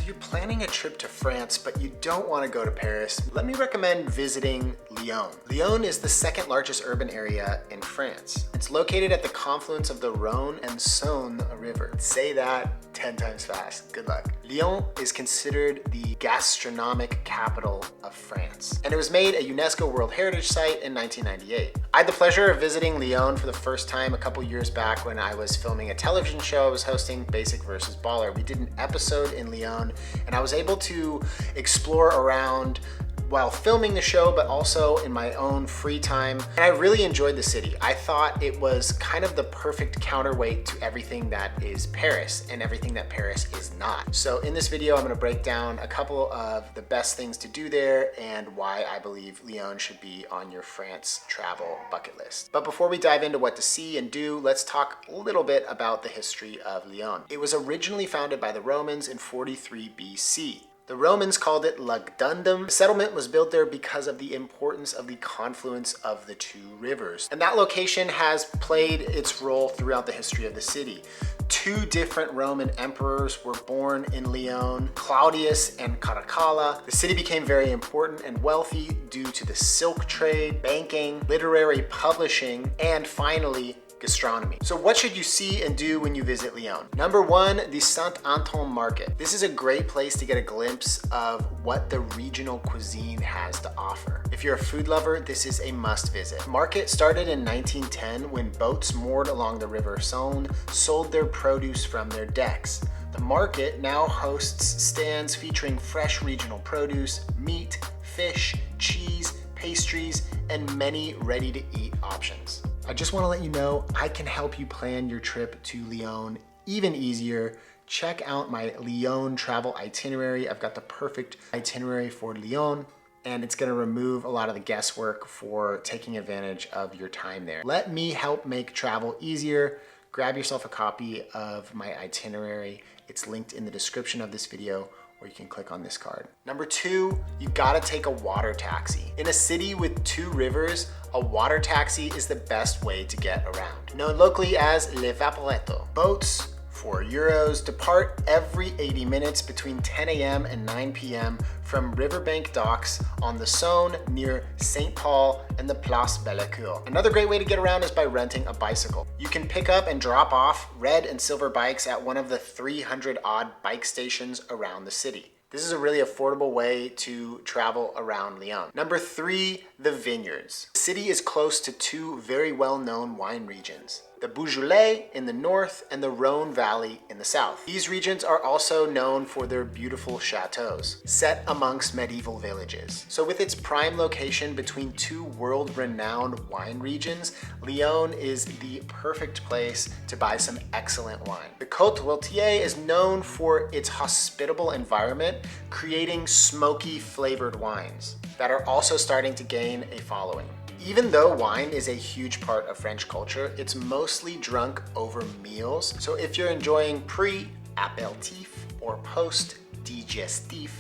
you're planning a trip to France, but you don't want to go to Paris, let me recommend visiting Lyon. Lyon is the second largest urban area in France. It's located at the confluence of the Rhône and Saône River. Say that 10 times fast. Good luck. Lyon is considered the gastronomic capital of France, and it was made a UNESCO World Heritage Site in 1998. I had the pleasure of visiting Lyon for the first time a couple years back when I was filming a television show I was hosting, Basic versus Baller. We did an episode in Lyon, and I was able to explore around while filming the show, but also in my own free time. And I really enjoyed the city. I thought it was kind of the perfect counterweight to everything that is Paris and everything that Paris is not. So in this video, I'm gonna break down a couple of the best things to do there and why I believe Lyon should be on your France travel bucket list. But before we dive into what to see and do, let's talk a little bit about the history of Lyon. It was originally founded by the Romans in 43 BC. The Romans called it Lugdunum. The settlement was built there because of the importance of the confluence of the two rivers. And that location has played its role throughout the history of the city. Two different Roman emperors were born in Lyon, Claudius and Caracalla. The city became very important and wealthy due to the silk trade, banking, literary publishing, and finally, gastronomy. So what should you see and do when you visit Lyon? Number one, the Saint-Anton Market. This is a great place to get a glimpse of what the regional cuisine has to offer. If you're a food lover, this is a must visit. The market started in 1910 when boats moored along the River Saône sold their produce from their decks. The market now hosts stands featuring fresh regional produce, meat, fish, cheese, pastries, and many ready-to-eat options. I just want to let you know I can help you plan your trip to Lyon even easier. Check out my Lyon travel itinerary. I've got the perfect itinerary for Lyon, and it's going to remove a lot of the guesswork for taking advantage of your time there. Let me help make travel easier. Grab yourself a copy of my itinerary. It's linked in the description of this video, or you can click on this card. Number two, you gotta take a water taxi. In a city with two rivers, a water taxi is the best way to get around. Known locally as Le Vaporetto. Boats, €4, depart every 80 minutes between 10 a.m. and 9 p.m. from Riverbank Docks on the Saône near St. Paul and the Place Bellecour. Another great way to get around is by renting a bicycle. You can pick up and drop off red and silver bikes at one of the 300 odd bike stations around the city. This is a really affordable way to travel around Lyon. Number three, the vineyards. The city is close to two very well-known wine regions, the Beaujolais in the north and the Rhône Valley in the south. These regions are also known for their beautiful chateaus, set amongst medieval villages. So with its prime location between two world-renowned wine regions, Lyon is the perfect place to buy some excellent wine. The Côte Routier is known for its hospitable environment, creating smoky flavored wines that are also starting to gain a following. Even though wine is a huge part of French culture, it's mostly drunk over meals. So if you're enjoying pre-apéritif or post-digestif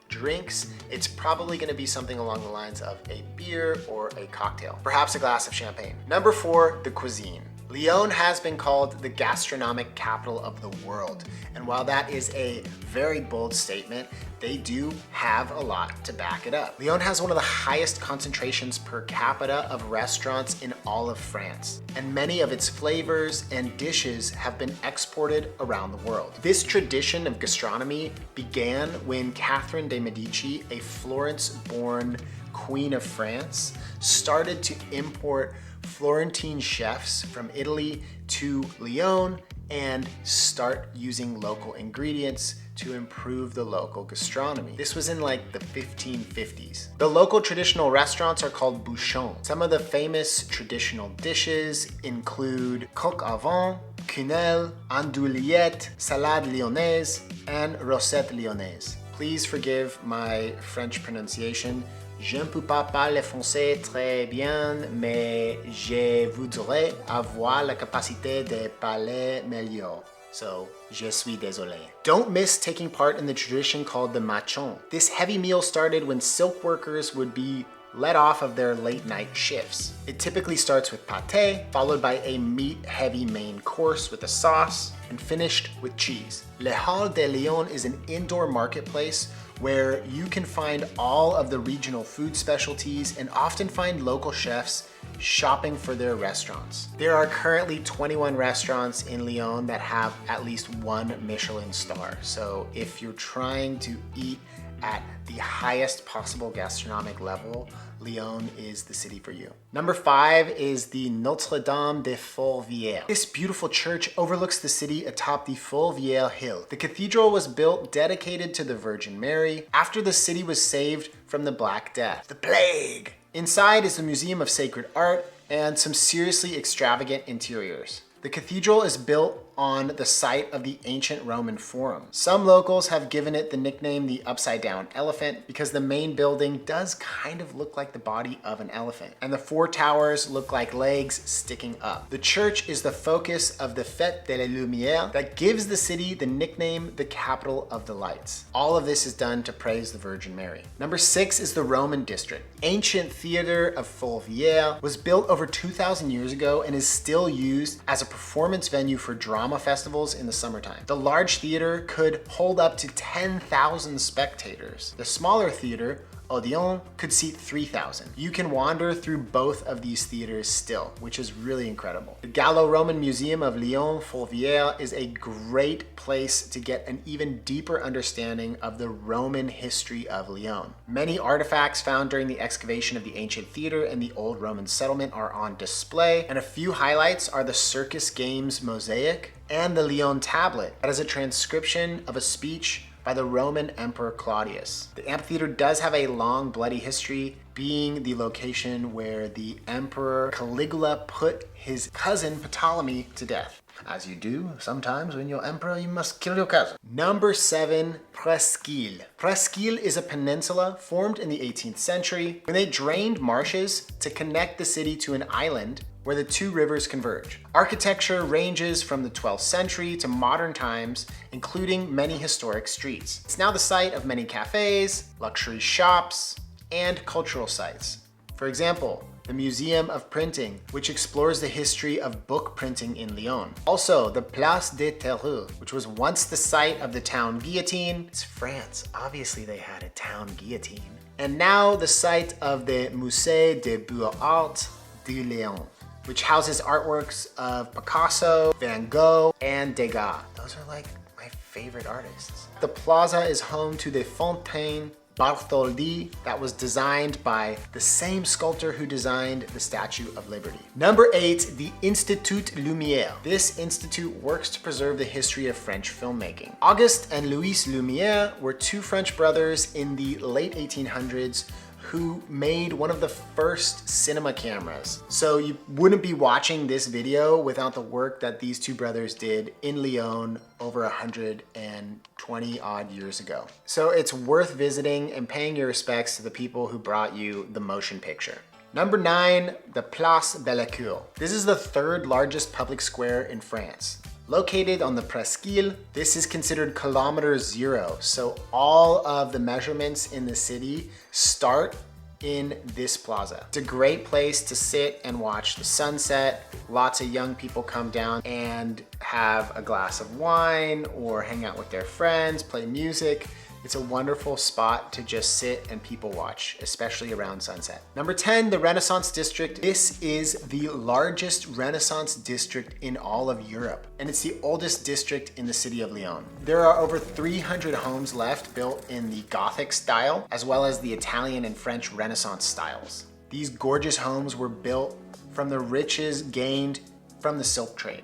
drinks, it's probably gonna be something along the lines of a beer or a cocktail, perhaps a glass of champagne. Number four, the cuisine. Lyon has been called the gastronomic capital of the world. And while that is a very bold statement, they do have a lot to back it up. Lyon has one of the highest concentrations per capita of restaurants in all of France, and many of its flavors and dishes have been exported around the world. This tradition of gastronomy began when Catherine de' Medici, a Florence-born Queen of France, started to import Florentine chefs from Italy to Lyon and start using local ingredients to improve the local gastronomy. This was in like the 1550s. The local traditional restaurants are called Bouchons. Some of the famous traditional dishes include coq au vin, quenelle, andouillette, salade lyonnaise, and rosette lyonnaise. Please forgive my French pronunciation. Je ne peux pas parler français très bien, mais je voudrais avoir la capacité de parler meilleur. So, je suis désolé. Don't miss taking part in the tradition called the machon. This heavy meal started when silk workers would be let off of their late night shifts. It typically starts with pâté, followed by a meat-heavy main course with a sauce, and finished with cheese. Le Hall de Lyon is an indoor marketplace where you can find all of the regional food specialties and often find local chefs shopping for their restaurants. There are currently 21 restaurants in Lyon that have at least one Michelin star. So if you're trying to eat at the highest possible gastronomic level, Lyon is the city for you. Number 5 is the Notre-Dame de Fourvière. This beautiful church overlooks the city atop the Fourvière hill. The cathedral was built dedicated to the Virgin Mary after the city was saved from the Black Death, the plague. Inside is the Museum of Sacred Art and some seriously extravagant interiors. The cathedral is built on the site of the ancient Roman Forum. Some locals have given it the nickname the upside down elephant because the main building does kind of look like the body of an elephant, and the 4 towers look like legs sticking up. The church is the focus of the Fête de la Lumière that gives the city the nickname the capital of the lights. All of this is done to praise the Virgin Mary. Number 6 is the Roman district. Ancient theater of Fourvière was built over 2,000 years ago and is still used as a performance venue for drama festivals in the summertime. The large theater could hold up to 10,000 spectators. The smaller theater, Odeon, could seat 3,000. You can wander through both of these theaters still, which is really incredible. The Gallo-Roman Museum of Lyon Fourvière is a great place to get an even deeper understanding of the Roman history of Lyon. Many artifacts found during the excavation of the ancient theater and the old Roman settlement are on display, and a few highlights are the Circus Games mosaic and the Lyon tablet that is a transcription of a speech by the Roman Emperor Claudius. The amphitheater does have a long bloody history, being the location where the Emperor Caligula put his cousin Ptolemy to death. As you do sometimes when you're emperor, you must kill your cousin. Number 7, Presqu'île. Presqu'île is a peninsula formed in the 18th century when they drained marshes to connect the city to an island where the 2 rivers converge. Architecture ranges from the 12th century to modern times, including many historic streets. It's now the site of many cafes, luxury shops, and cultural sites. For example, the Museum of Printing, which explores the history of book printing in Lyon. Also, the Place des Terreaux, which was once the site of the town guillotine. It's France, obviously they had a town guillotine. And now the site of the Musée des Beaux-Arts de Lyon, which houses artworks of Picasso, Van Gogh, and Degas. Those are like my favorite artists. The plaza is home to the Fontaine Bartholdi that was designed by the same sculptor who designed the Statue of Liberty. Number 8, the Institut Lumière. This institute works to preserve the history of French filmmaking. Auguste and Louis Lumière were 2 French brothers in the late 1800s who made one of the first cinema cameras. So you wouldn't be watching this video without the work that these 2 brothers did in Lyon over 120 odd years ago. So it's worth visiting and paying your respects to the people who brought you the motion picture. Number 9, the Place Bellecour. This is the 3rd largest public square in France. Located on the Presqu'île, this is considered kilometer 0, so all of the measurements in the city start in this plaza. It's a great place to sit and watch the sunset. Lots of young people come down and have a glass of wine or hang out with their friends, play music. It's a wonderful spot to just sit and people watch, especially around sunset. Number 10, the Renaissance District. This is the largest Renaissance district in all of Europe, and it's the oldest district in the city of Lyon. There are over 300 homes left built in the Gothic style, as well as the Italian and French Renaissance styles. These gorgeous homes were built from the riches gained from the silk trade.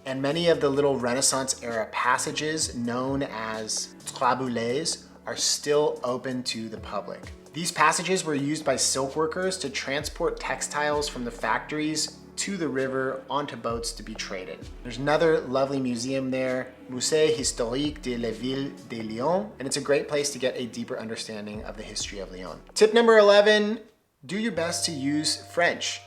And many of the little Renaissance era passages known as Traboules are still open to the public. These passages were used by silk workers to transport textiles from the factories to the river onto boats to be traded. There's another lovely museum there, Musée historique de la ville de Lyon, and it's a great place to get a deeper understanding of the history of Lyon. Tip number 11, do your best to use French.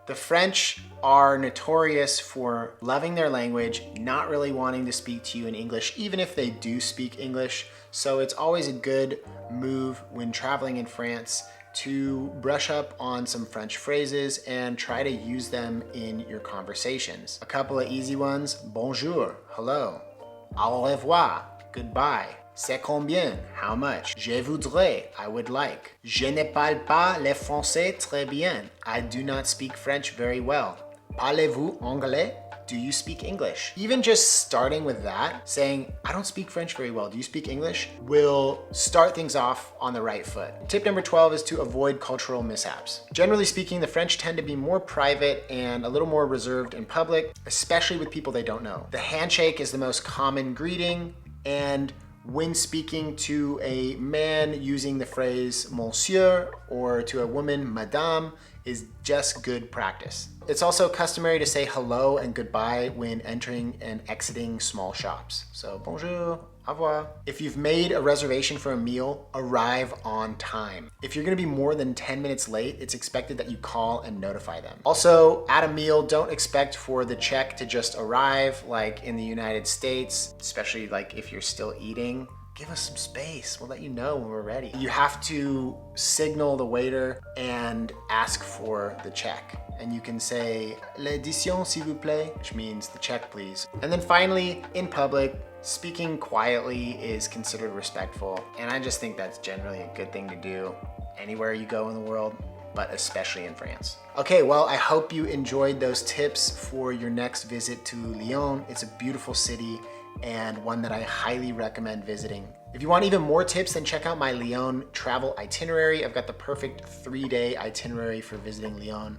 The French are notorious for loving their language, not really wanting to speak to you in English, even if they do speak English. So it's always a good move when traveling in France to brush up on some French phrases and try to use them in your conversations. A couple of easy ones: bonjour, hello; au revoir, goodbye; c'est combien, how much; je voudrais, I would like; je ne parle pas le français très bien, I do not speak French very well; parlez-vous anglais? Do you speak English? Even just starting with that, saying, I don't speak French very well, do you speak English? Will start things off on the right foot. Tip number 12 is to avoid cultural mishaps. Generally speaking, the French tend to be more private and a little more reserved in public, especially with people they don't know. The handshake is the most common greeting, and when speaking to a man, using the phrase monsieur, or to a woman, madame, is just good practice. It's also customary to say hello and goodbye when entering and exiting small shops. So bonjour, au revoir. If you've made a reservation for a meal, arrive on time. If you're gonna be more than 10 minutes late, it's expected that you call and notify them. Also, at a meal, don't expect for the check to just arrive like in the United States, especially like if you're still eating. Give us some space, we'll let you know when we're ready. You have to signal the waiter and ask for the check. And you can say, l'addition s'il vous plaît, which means the check please. And then finally, in public, speaking quietly is considered respectful. And I just think that's generally a good thing to do anywhere you go in the world, but especially in France. Okay, well, I hope you enjoyed those tips for your next visit to Lyon. It's a beautiful city and one that I highly recommend visiting. If you want even more tips, then check out my Lyon travel itinerary. I've got the perfect 3-day itinerary for visiting Lyon,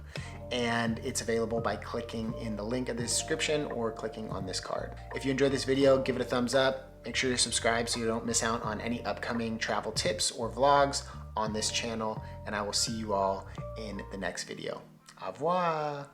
and it's available by clicking in the link in the description or clicking on this card. If you enjoyed this video, give it a thumbs up. Make sure to subscribe so you don't miss out on any upcoming travel tips or vlogs on this channel, and I will see you all in the next video. Au revoir.